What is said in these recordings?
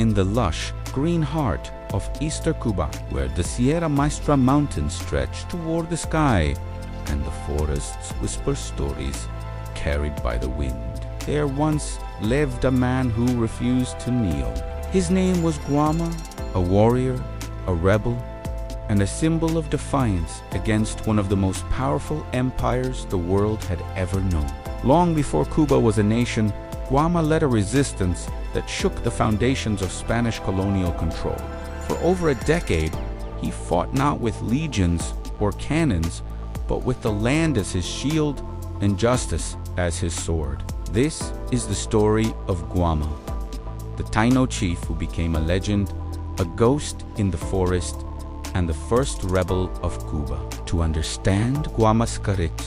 in the lush, green heart of eastern Cuba, where the Sierra Maestra mountains stretch toward the sky and the forests whisper stories carried by the wind. There once lived a man who refused to kneel. His name was Guamá, a warrior, a rebel, and a symbol of defiance against one of the most powerful empires the world had ever known. Long before Cuba was a nation, Guamá led a resistance that shook the foundations of Spanish colonial control. For over a decade, he fought not with legions or cannons, but with the land as his shield and justice as his sword. This is the story of Guamá, the Taíno chief who became a legend, a ghost in the forest, and the first rebel of Cuba. To understand Guamá's courage,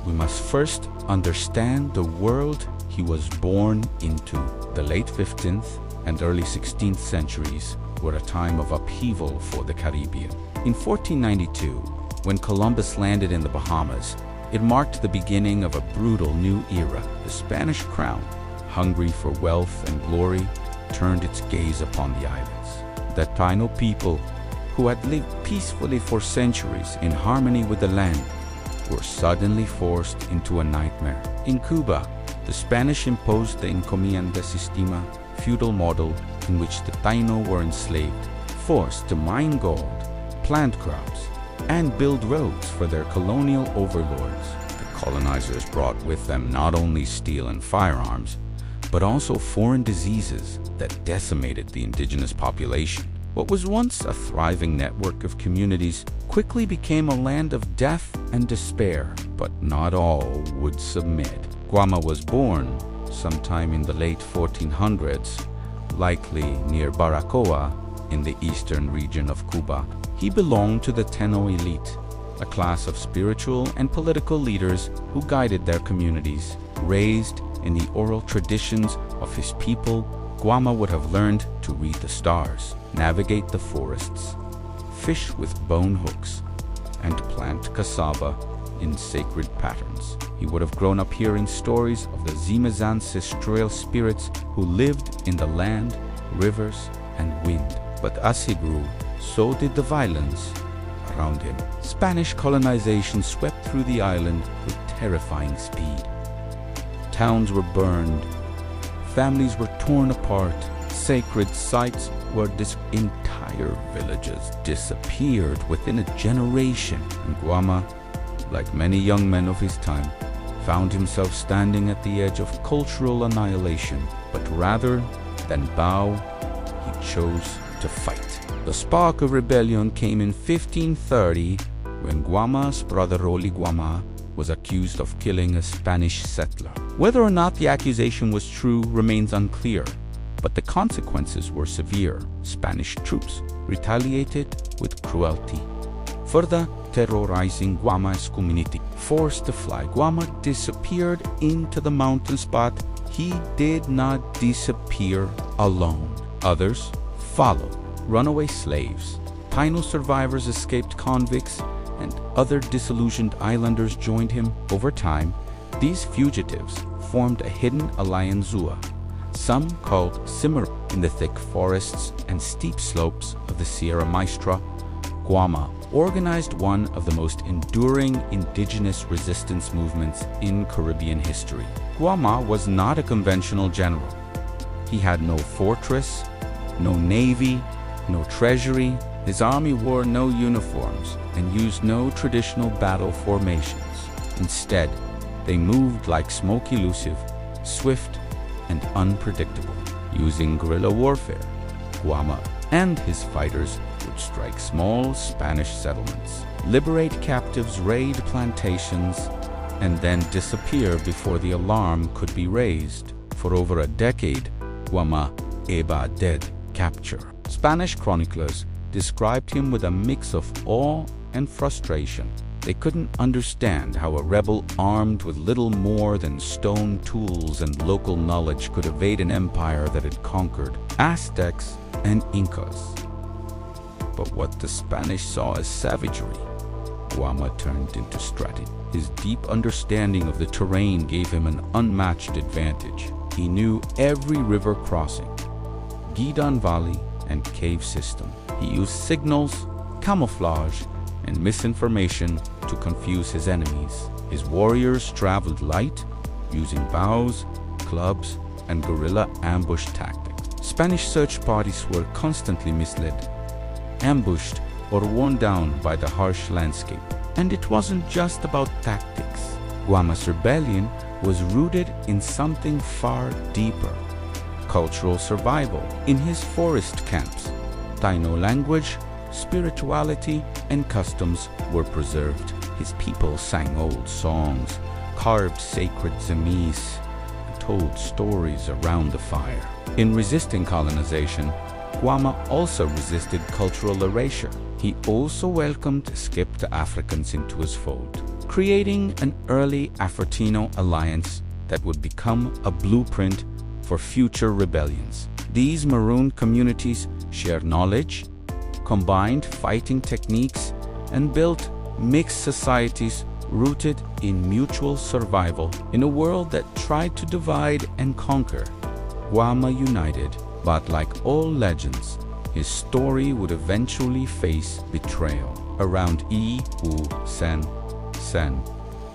we must first understand the world he was born into. The late 15th and early 16th centuries were a time of upheaval for the Caribbean. In 1492, when Columbus landed in the Bahamas, it marked the beginning of a brutal new era. The Spanish crown, hungry for wealth and glory, turned its gaze upon the islands. The Taíno people, who had lived peacefully for centuries in harmony with the land, were suddenly forced into a nightmare. In Cuba, the Spanish imposed the encomienda sistema, feudal model in which the Taíno were enslaved, forced to mine gold, plant crops, and build roads for their colonial overlords. The colonizers brought with them not only steel and firearms, but also foreign diseases that decimated the indigenous population. What was once a thriving network of communities quickly became a land of death and despair, but not all would submit. Guamá was born sometime in the late 1400s, likely near Baracoa in the eastern region of Cuba. He belonged to the Taíno elite, a class of spiritual and political leaders who guided their communities. Raised in the oral traditions of his people, Guamá would have learned to read the stars, navigate the forests, fish with bone hooks, and plant cassava in sacred patterns. He would have grown up hearing stories of the Zima's ancestral spirits who lived in the land, rivers, and wind. But as he grew, so did the violence around him. Spanish colonization swept through the island with terrifying speed. Towns were burned, families were torn apart, sacred sites where entire villages disappeared within a generation. And Guamá, like many young men of his time, found himself standing at the edge of cultural annihilation. But rather than bow, he chose to fight. The spark of rebellion came in 1530 when Guamá's brother Rolly Guamá was accused of killing a Spanish settler. Whether or not the accusation was true remains unclear, but the consequences were severe. Spanish troops retaliated with cruelty, further terrorizing Guamá's community. Forced to fly, Guamá disappeared into the mountains, but he did not disappear alone. Others followed. Runaway slaves, Taíno survivors, escaped convicts, and other disillusioned islanders joined him. Over time, these fugitives formed a hidden alianzua, some called Simmer. In the thick forests and steep slopes of the Sierra Maestra, Guamá organized one of the most enduring indigenous resistance movements in Caribbean history. Guamá was not a conventional general. He had no fortress, no navy, no treasury. His army wore no uniforms and used no traditional battle formations. Instead, they moved like smoke elusive, swift, and unpredictable. Using guerrilla warfare, Guamá and his fighters would strike small Spanish settlements, liberate captives, raid plantations, and then disappear before the alarm could be raised. For over a decade, Guamá evaded capture. Spanish chroniclers described him with a mix of awe and frustration. They couldn't understand how a rebel armed with little more than stone tools and local knowledge could evade an empire that had conquered Aztecs and Incas. But what the Spanish saw as savagery, Guamá turned into strategy. His deep understanding of the terrain gave him an unmatched advantage. He knew every river crossing, Gidan Valley and cave system. He used signals, camouflage, and misinformation to confuse his enemies. His warriors traveled light, using bows, clubs, and guerrilla ambush tactics. Spanish search parties were constantly misled, ambushed, or worn down by the harsh landscape. And it wasn't just about tactics. Guama's rebellion was rooted in something far deeper: cultural survival. In his forest camps, Taíno language, spirituality, and customs were preserved. His people sang old songs, carved sacred zemis, and told stories around the fire. In resisting colonization, Guamá also resisted cultural erasure. He also welcomed escaped Africans into his fold, creating an early Afro-Taíno alliance that would become a blueprint for future rebellions. These maroon communities shared knowledge, combined fighting techniques, and built mixed societies rooted in mutual survival. In a world that tried to divide and conquer, Guamá united, but like all legends, his story would eventually face betrayal. Around Sen,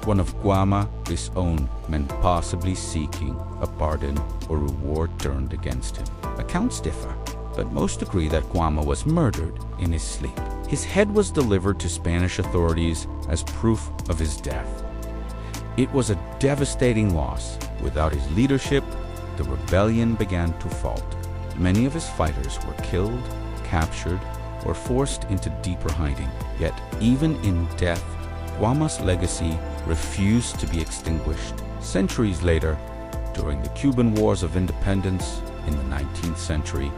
one of Guama's own men possibly seeking a pardon or reward turned against him. Accounts differ, but most agree that Guamá was murdered in his sleep. His head was delivered to Spanish authorities as proof of his death. It was a devastating loss. Without his leadership, the rebellion began to falter. Many of his fighters were killed, captured, or forced into deeper hiding. Yet, even in death, Guamá's legacy refused to be extinguished. Centuries later, during the Cuban Wars of Independence in the 19th century,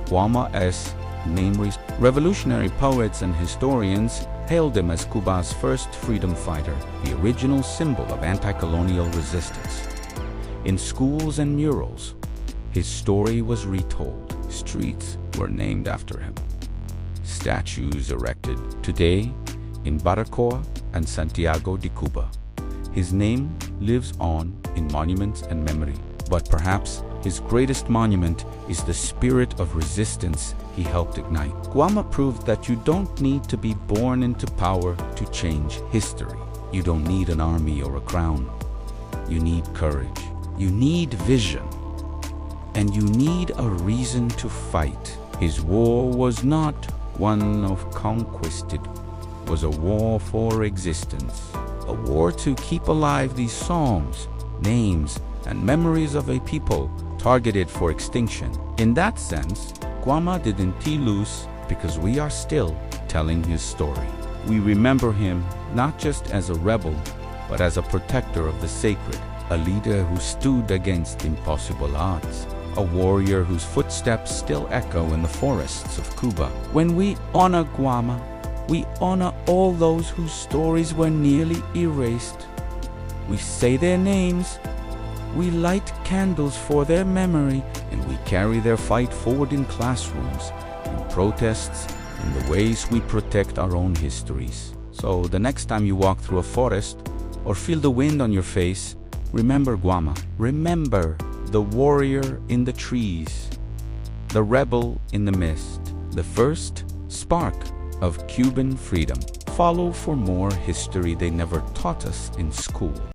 Guamá's name revolutionary poets and historians hailed him as Cuba's first freedom fighter, the original symbol of anti-colonial resistance. In schools and murals, his story was retold. Streets were named after him. Statues erected. Today, in Baracoa and Santiago de Cuba, his name lives on in monuments and memory. But perhaps his greatest monument is the spirit of resistance he helped ignite. Guamá proved that you don't need to be born into power to change history. You don't need an army or a crown. You need courage. You need vision. And you need a reason to fight. His war was not one of conquest, it was a war for existence. A war to keep alive these songs, names, and memories of a people targeted for extinction. In that sense, Guamá didn't lose because we are still telling his story. We remember him not just as a rebel, but as a protector of the sacred, a leader who stood against impossible odds, a warrior whose footsteps still echo in the forests of Cuba. When we honor Guamá, we honor all those whose stories were nearly erased. We say their names, we light candles for their memory, and we carry their fight forward in classrooms, in protests, in the ways we protect our own histories. So the next time you walk through a forest or feel the wind on your face, remember Guamá. Remember the warrior in the trees, the rebel in the mist, the first spark of Cuban freedom. Follow for more history they never taught us in school.